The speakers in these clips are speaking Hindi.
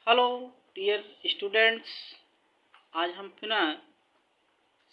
हेलो डियर स्टूडेंट्स, आज हम पुनः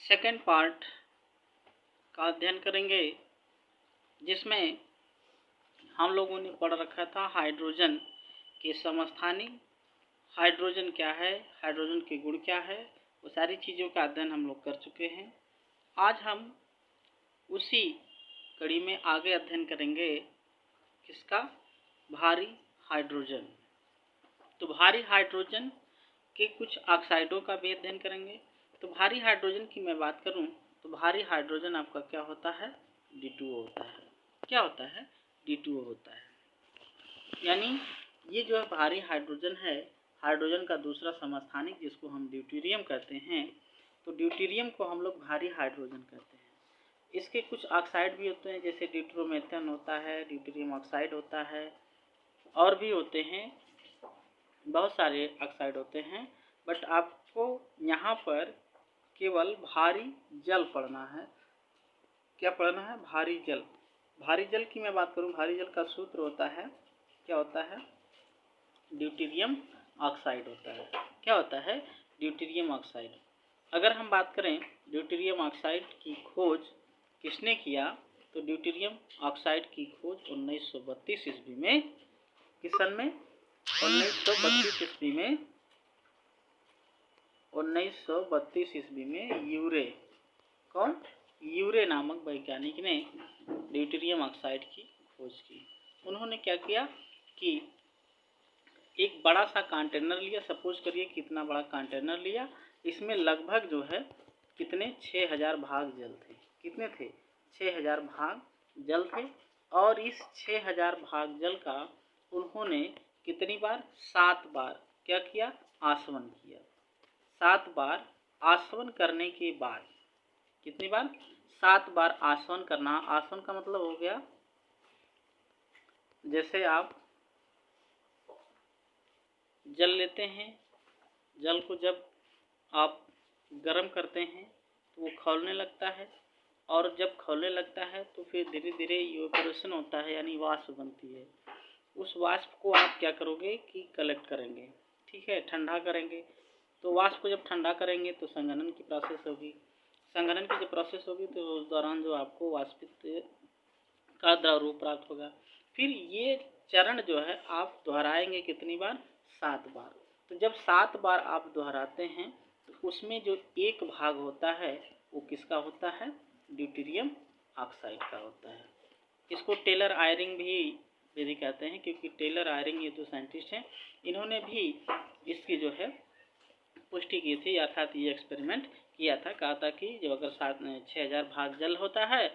सेकेंड पार्ट का अध्ययन करेंगे, जिसमें हम लोगों ने पढ़ रखा था हाइड्रोजन के समस्थानिक, हाइड्रोजन क्या है, हाइड्रोजन के गुण क्या है, वो सारी चीज़ों का अध्ययन हम लोग कर चुके हैं। आज हम उसी कड़ी में आगे अध्ययन करेंगे, किसका? भारी हाइड्रोजन। तो भारी हाइड्रोजन के कुछ ऑक्साइडों का भी अध्ययन करेंगे। तो भारी हाइड्रोजन की मैं बात करूं तो भारी हाइड्रोजन आपका क्या होता है? D2O होता है। क्या होता है? D2O होता है। यानी ये जो है भारी हाइड्रोजन है, हाइड्रोजन का दूसरा समस्थानिक, जिसको हम ड्यूटेरियम कहते हैं। तो ड्यूटेरियम को हम लोग भारी हाइड्रोजन कहते हैं। इसके कुछ ऑक्साइड भी होते हैं, जैसे ड्यूटेरोमेथेन होता है, ड्यूटेरियम ऑक्साइड होता है, और भी होते हैं, बहुत सारे ऑक्साइड होते हैं। बट आपको यहाँ पर केवल भारी जल पढ़ना है। क्या पढ़ना है? भारी जल। भारी जल की मैं बात करूँ, भारी जल का सूत्र होता है, क्या होता है? ड्यूटेरियम ऑक्साइड होता है। क्या होता है? Deuterium oxide. अगर हम बात करें ड्यूटेरियम ऑक्साइड की खोज किसने किया, तो ड्यूटेरियम ऑक्साइड की खोज 1932 ईस्वी में, किस सन में? 1932 ईस्वी में, 1932 ईस्वी में यूरे, कौन? यूरे नामक वैज्ञानिक ने ड्यूटेरियम ऑक्साइड की खोज की। उन्होंने क्या किया कि एक बड़ा सा कंटेनर लिया। सपोज करिए कितना बड़ा कंटेनर लिया, इसमें लगभग जो है कितने 6000 भाग जल थे। कितने थे? 6000 भाग जल थे। और इस 6000 भाग जल का उन्होंने कितनी बार? 7 बार क्या किया? आसवन किया। 7 बार आसवन करने के बाद, कितनी बार? 7 बार आसवन करना। आसवन का मतलब हो गया, जैसे आप जल लेते हैं, जल को जब आप गर्म करते हैं तो वो खौलने लगता है, और जब खौलने लगता है तो फिर धीरे धीरे इवेपोरेशन होता है, यानी वाष्प बनती है। उस वाष्प को आप क्या करोगे कि कलेक्ट करेंगे, ठीक है, ठंडा करेंगे। तो वाष्प को जब ठंडा करेंगे तो संघनन की प्रोसेस होगी। संघनन की जब प्रोसेस होगी तो उस दौरान जो आपको वाष्पित का द्रव रूप प्राप्त होगा। फिर ये चरण जो है आप दोहराएंगे कितनी बार? 7 बार। तो जब 7 बार आप दोहराते हैं तो उसमें जो एक भाग होता है वो किसका होता है? ड्यूटेरियम ऑक्साइड का होता है। इसको टेलर आयरिंग भी विधि कहते हैं, क्योंकि टेलर आयरिंग ये तो साइंटिस्ट हैं, इन्होंने भी इसकी जो है पुष्टि की थी, अर्थात ये एक्सपेरिमेंट किया था। कहा था कि जब अगर 6000 भाग जल होता है,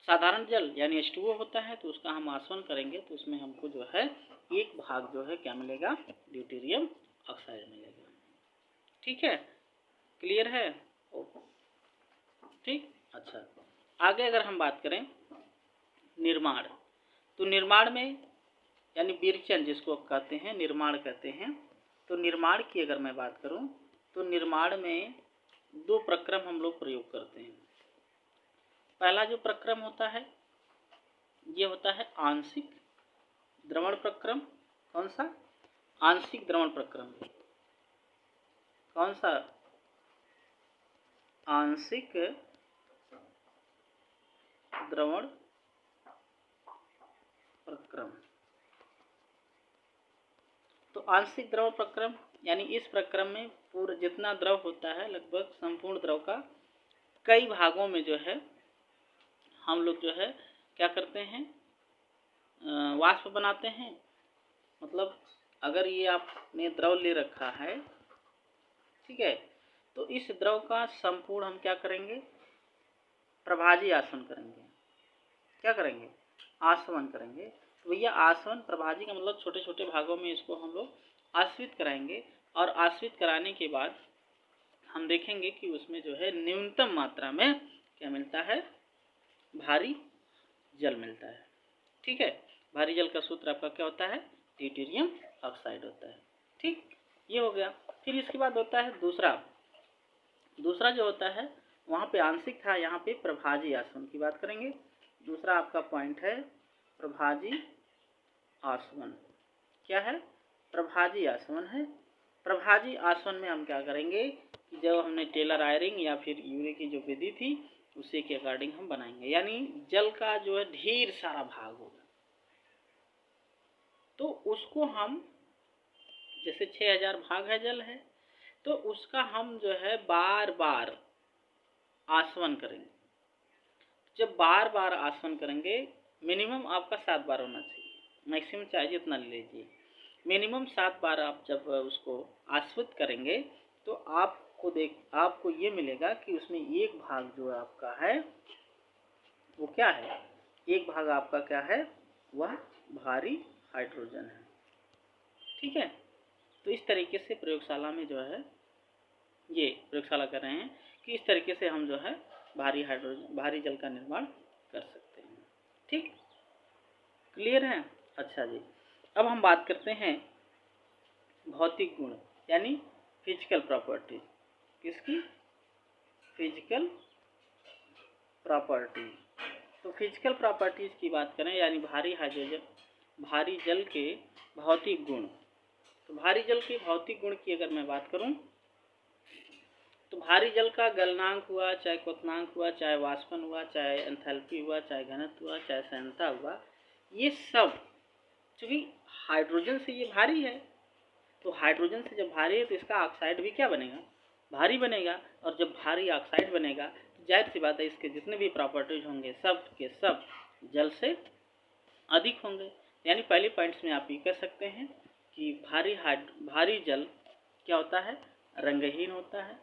साधारण जल यानी H2O होता है, तो उसका हम आसवन करेंगे तो उसमें हमको जो है एक भाग जो है क्या मिलेगा? ड्यूटेरियम ऑक्साइड मिलेगा। ठीक है, क्लियर है? ठीक, अच्छा। आगे अगर हम बात करें निर्माण, तो निर्माण में यानी विरचन जिसको कहते हैं, निर्माण कहते हैं। तो निर्माण की अगर मैं बात करूं तो निर्माण में 2 प्रक्रम हम लोग प्रयोग करते हैं। पहला जो प्रक्रम होता है ये होता है आंशिक द्रवण प्रक्रम। कौन सा? आंशिक द्रवण प्रक्रम। कौन सा? आंशिक द्रवण प्रक्रम। तो आंशिक द्रव प्रक्रम यानी इस प्रक्रम में पूरा जितना द्रव होता है, लगभग संपूर्ण द्रव का कई भागों में जो है हम लोग जो है क्या करते हैं? वाष्प बनाते हैं। मतलब अगर ये आपने द्रव ले रखा है, ठीक है, तो इस द्रव का संपूर्ण हम क्या करेंगे? प्रभाजी आसवन करेंगे। क्या करेंगे? आसवन करेंगे। तो भैया आसवन, प्रभाजी का मतलब छोटे छोटे भागों में इसको हम लोग आश्रित कराएंगे, और आश्रित कराने के बाद हम देखेंगे कि उसमें जो है न्यूनतम मात्रा में क्या मिलता है? भारी जल मिलता है। ठीक है, भारी जल का सूत्र आपका क्या होता है? ड्यूटेरियम ऑक्साइड होता है। ठीक, ये हो गया। फिर इसके बाद होता है दूसरा जो होता है, वहाँ पे आंशिक था, यहाँ पे प्रभाजी आसवन की बात करेंगे। दूसरा आपका पॉइंट है प्रभाजी आसवन। क्या है? प्रभाजी आसवन है। प्रभाजी आसवन में हम क्या करेंगे कि जब हमने टेलर आयरिंग या फिर यूरे की जो विधि थी उसी के अकॉर्डिंग हम बनाएंगे, यानी जल का जो है ढेर सारा भाग होगा, तो उसको हम जैसे 6000 भाग है जल है, तो उसका हम जो है बार बार आसवन करेंगे। जब बार बार आसवन करेंगे, मिनिमम आपका 7 बार होना चाहिए, मैक्सिमम चाहिए जितना ले लीजिए, मिनिमम 7 बार आप जब उसको आस्वित करेंगे तो आपको ये मिलेगा कि उसमें एक भाग जो आपका है वो क्या है, एक भाग आपका क्या है, वह भारी हाइड्रोजन है। ठीक है, तो इस तरीके से प्रयोगशाला में जो है ये प्रयोगशाला कर रहे हैं कि इस तरीके से हम जो है भारी जल का निर्माण कर सकते हैं। ठीक, क्लियर है। अच्छा जी, अब हम बात करते हैं भौतिक गुण यानी फिजिकल प्रॉपर्टीज। किसकी? Physical properties. तो फिजिकल प्रॉपर्टीज की बात करें यानी भारी जल के भौतिक गुण। तो भारी जल के भौतिक गुण की अगर मैं बात करूं तो भारी जल का गलनांक हुआ, चाहे क्वथनांक हुआ, चाहे वाष्पन हुआ, चाहे एंथैल्पी हुआ, चाहे घनत्व हुआ, चाहे सांद्रता हुआ, ये सब चूँकि हाइड्रोजन से ये भारी है, तो हाइड्रोजन से जब भारी है तो इसका ऑक्साइड भी क्या बनेगा, भारी बनेगा। और जब भारी ऑक्साइड बनेगा तो जाहिर सी बात है इसके जितने भी प्रॉपर्टीज होंगे सब के सब जल से अधिक होंगे। यानी पहले पॉइंट्स में आप ये कह सकते हैं कि भारी जल क्या होता है, रंगहीन होता है,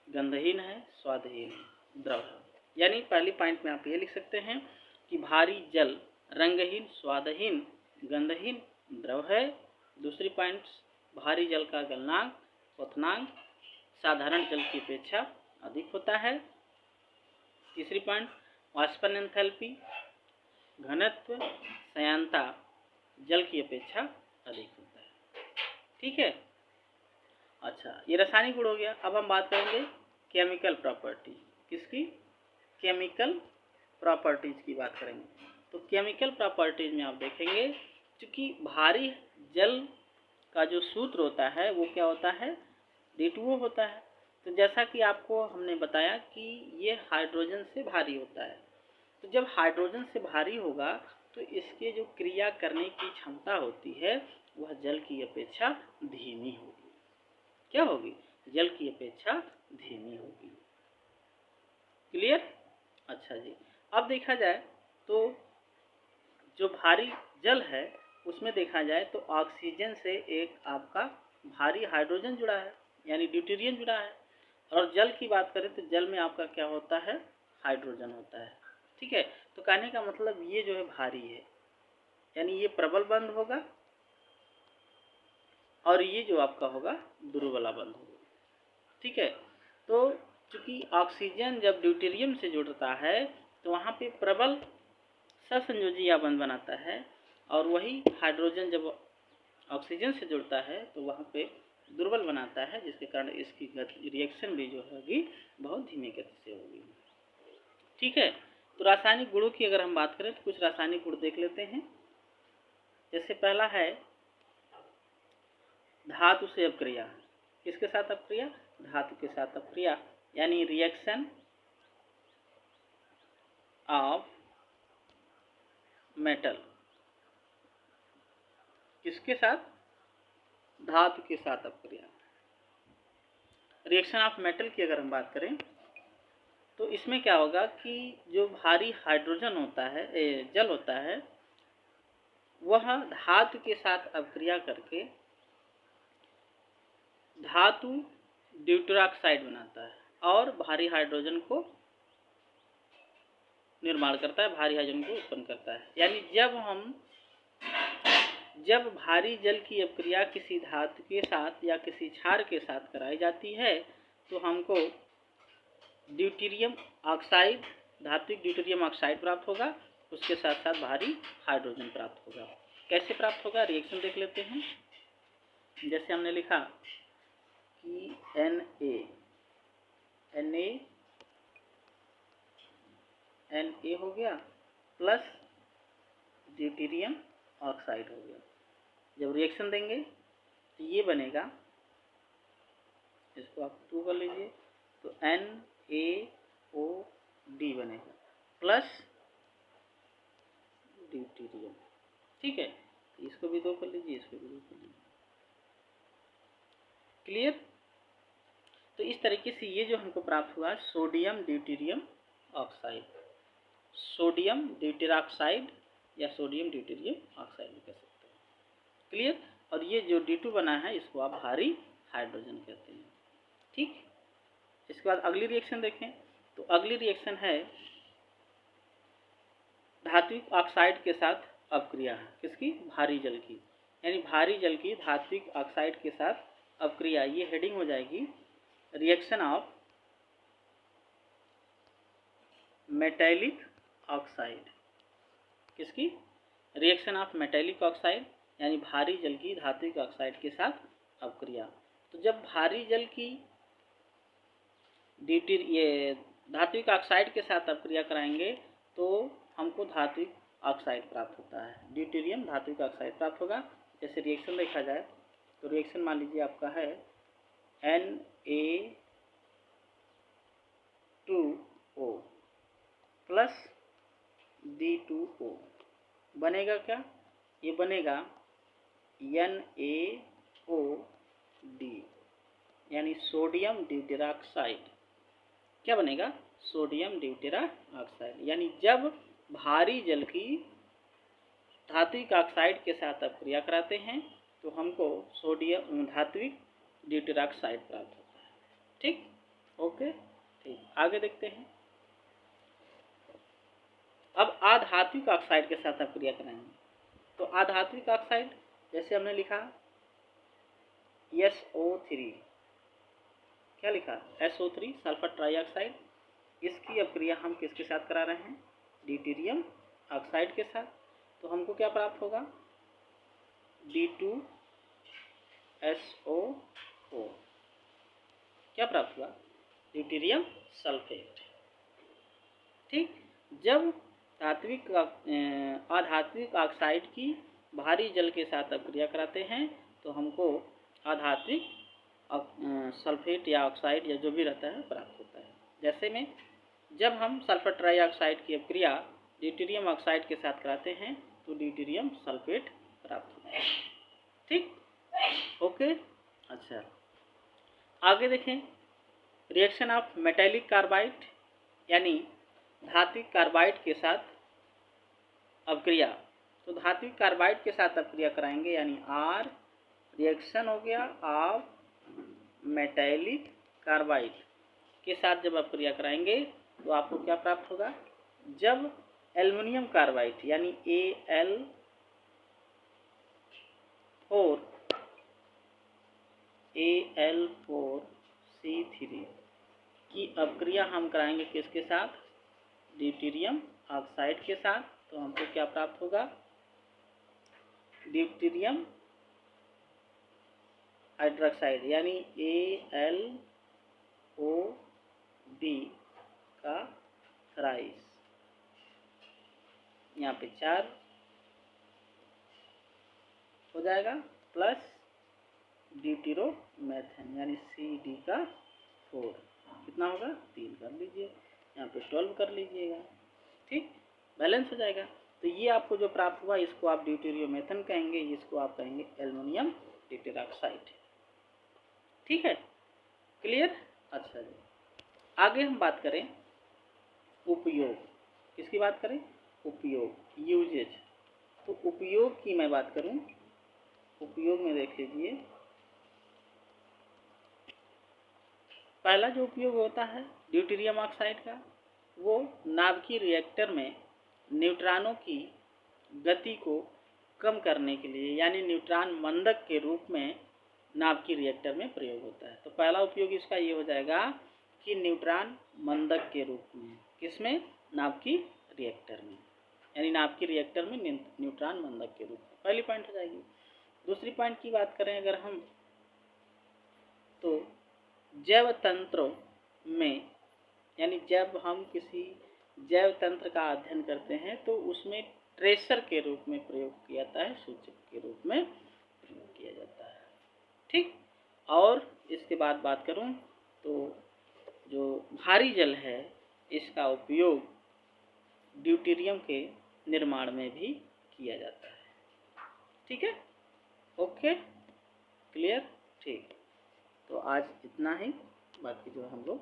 गंधहीन है, स्वादहीन है, द्रव है। यानी पहली पॉइंट में आप ये लिख सकते हैं कि भारी जल रंगहीन, स्वादहीन, गंधहीन, द्रव है। दूसरी पॉइंट, भारी जल का गलनांक, क्वथनांक साधारण जल की अपेक्षा अधिक होता है। तीसरी पॉइंट, वाष्पन एंथैल्पी, घनत्व, सांद्रता जल की अपेक्षा अधिक होता है। ठीक है। अच्छा, ये रासायनिक गुण हो गया। अब हम बात करेंगे केमिकल प्रॉपर्टीज। किसकी? केमिकल प्रॉपर्टीज की बात करेंगे। तो केमिकल प्रॉपर्टीज में आप देखेंगे क्योंकि भारी जल का जो सूत्र होता है वो क्या होता है, D2O होता है। तो जैसा कि आपको हमने बताया कि ये हाइड्रोजन से भारी होता है, तो जब हाइड्रोजन से भारी होगा तो इसके जो क्रिया करने की क्षमता होती है वह जल की अपेक्षा धीमी होगी। क्या होगी? जल की अपेक्षा धीमी होगी। क्लियर? अच्छा जी, अब देखा जाए तो जो भारी जल है उसमें देखा जाए तो ऑक्सीजन से एक आपका भारी हाइड्रोजन जुड़ा है यानी ड्यूटेरियम जुड़ा है, और जल की बात करें तो जल में आपका क्या होता है, हाइड्रोजन होता है। ठीक है, तो कहने का मतलब ये जो है भारी है यानी ये प्रबल बंध होगा और ये जो आपका होगा दुर्बला बंध होगा। ठीक है, तो चूंकि ऑक्सीजन जब ड्यूटेरियम से जुड़ता है तो वहाँ पे प्रबल सहसंयोजी बंध बनाता है, और वही हाइड्रोजन जब ऑक्सीजन से जुड़ता है तो वहाँ पे दुर्बल बनाता है, जिसके कारण इसकी रिएक्शन भी जो होगी बहुत धीमी गति से होगी। ठीक है, तो रासायनिक गुणों की अगर हम बात करें तो कुछ रासायनिक गुण देख लेते हैं। जैसे पहला है धातु से अपक्रिया। किसके साथ अपक्रिया? धातु के साथ अपक्रिया, यानी रिएक्शन ऑफ मेटल। किसके साथ? धातु के साथ अपक्रिया। रिएक्शन ऑफ मेटल की अगर हम बात करें तो इसमें क्या होगा कि जो भारी हाइड्रोजन होता है, जल होता है, वह धातु के साथ अपक्रिया करके धातु ड्यूटेरॉक्साइड बनाता है और भारी हाइड्रोजन को निर्माण करता है, भारी हाइड्रोजन को उत्पन्न करता है। यानी जब भारी जल की अपक्रिया किसी धातु के साथ या किसी क्षार के साथ कराई जाती है तो हमको ड्यूटेरियम ऑक्साइड, धात्विक ड्यूटेरियम ऑक्साइड प्राप्त होगा, उसके साथ साथ भारी हाइड्रोजन प्राप्त होगा। कैसे प्राप्त होगा? रिएक्शन देख लेते हैं। जैसे हमने लिखा कि Na हो गया प्लस ड्यूटेरियम ऑक्साइड हो गया। जब रिएक्शन देंगे तो ये बनेगा, इसको आप 2 कर लीजिए, तो NaOD बनेगा प्लस ड्यूटेरियम। ठीक है, इसको भी 2 कर लीजिए, इसको भी 2 कर लीजिए। क्लियर। तो इस तरीके से ये जो हमको प्राप्त हुआ सोडियम ड्यूटेरियम ऑक्साइड, सोडियम ड्यूटेरॉक्साइड या सोडियम ड्यूटेरियम ऑक्साइड भी कह सकते हैं। क्लियर। और ये जो D2 बना है इसको आप भारी हाइड्रोजन कहते हैं। ठीक। इसके बाद अगली रिएक्शन देखें, तो अगली रिएक्शन है धात्विक ऑक्साइड के साथ अपक्रिया। किसकी? भारी जल की, यानी भारी जल की धात्विक ऑक्साइड के साथ अपक्रिया। ये हेडिंग हो जाएगी रिएक्शन ऑफ मेटैलिक ऑक्साइड। किसकी? रिएक्शन ऑफ मेटैलिक ऑक्साइड, यानी भारी जल की धात्विक ऑक्साइड के साथ अपक्रिया। तो जब भारी जल की ये धात्विक ऑक्साइड के साथ अपक्रिया कराएंगे तो हमको धात्विक ऑक्साइड प्राप्त होता है, ड्यूटेरियम धात्विक ऑक्साइड प्राप्त होगा। जैसे रिएक्शन देखा जाए तो रिएक्शन मान लीजिए आपका है Na2O प्लस D2O, बनेगा क्या? ये बनेगा NaOD, यानी सोडियम ड्यूटेरॉक्साइड। क्या बनेगा? सोडियम ड्यूटेरॉक्साइड। यानी जब भारी जल की धात्विक ऑक्साइड के साथ अपक्रिया कराते हैं तो हमको सोडियम धात्विक ड्यूटेरॉक्साइड प्राप्त होता है। ठीक, ओके। ठीक, आगे देखते हैं। अब अधात्विक ऑक्साइड के साथ अपक्रिया कराएंगे तो अधात्विक ऑक्साइड जैसे हमने लिखा SO3, क्या लिखा? SO3 sulphur trioxide. इसकी अपक्रिया हम किसके साथ करा रहे हैं? ड्यूटेरियम ऑक्साइड के साथ। तो हमको क्या प्राप्त होगा? D2SO4। क्या प्राप्त हुआ? Deuterium sulphate. ठीक। जब अधात्विक ऑक्साइड की भारी जल के साथ अपक्रिया कराते हैं तो हमको अधात्विक सल्फेट या ऑक्साइड या जो भी रहता है प्राप्त होता है। जैसे में जब हम सल्फर ट्राइऑक्साइड की अपक्रिया ड्यूटेरियम ऑक्साइड के साथ कराते हैं तो ड्यूटेरियम सल्फेट प्राप्त होता है। ठीक, ओके। अच्छा, आगे देखें। रिएक्शन ऑफ मेटैलिक कार्बाइड, यानी धात्विक कार्बाइड के साथ अपक्रिया। तो धात्विक कार्बाइड के साथ अपक्रिया कराएंगे, यानी R रिएक्शन हो गया ऑफ मेटैलिक कार्बाइड के साथ जब अपक्रिया कराएंगे तो आपको क्या प्राप्त होगा? जब एल्युमिनियम कार्बाइड यानी Al4C3 की अपक्रिया हम कराएंगे किसके साथ? ड्यूटेरियम ऑक्साइड के साथ। तो हमको क्या प्राप्त होगा? ड्यूटेरियम हाइड्रोक्साइड, यानी AlOD का थ्राइस, यहाँ पे 4 हो जाएगा, प्लस ड्यूटेरोमेथेन यानी CD का 4। कितना होगा? 3 कर लीजिए, यहाँ पे 12 कर लीजिएगा। ठीक, बैलेंस हो जाएगा। तो ये आपको जो प्राप्त हुआ इसको आप ड्यूटेरियोमेथेन कहेंगे, इसको आप कहेंगे एल्युमिनियम ड्यूटेरॉक्साइड। ठीक है, क्लियर। अच्छा जी, आगे हम बात करें उपयोग। किसकी बात करें? उपयोग, यूजेज। तो उपयोग की मैं बात करूं, उपयोग में देख लीजिए। पहला जो उपयोग होता है ड्यूटेरियम ऑक्साइड का, वो नाभिकीय रिएक्टर में न्यूट्रॉनों की गति को कम करने के लिए, यानी न्यूट्रॉन मंदक के रूप में नाभिकीय रिएक्टर में प्रयोग होता है। तो पहला उपयोग इसका ये हो जाएगा कि न्यूट्रॉन मंदक के रूप में, किसमें? नाभिकीय रिएक्टर में, यानी नाभिकीय रिएक्टर में न्यूट्रॉन मंदक के रूप में। पहली पॉइंट हो जाएगी। दूसरी पॉइंट की बात करें अगर हम, तो जैव तंत्रों में, यानी जब हम किसी जैव तंत्र का अध्ययन करते हैं तो उसमें ट्रेसर के रूप में प्रयोग किया जाता है, सूचक के रूप में प्रयोग किया जाता है। और इसके बाद बात करूं तो जो भारी जल है इसका उपयोग ड्यूटेरियम के निर्माण में भी किया जाता है। ठीक है, ओके, क्लियर, ठीक। तो आज इतना ही, बाकी जो हम लोग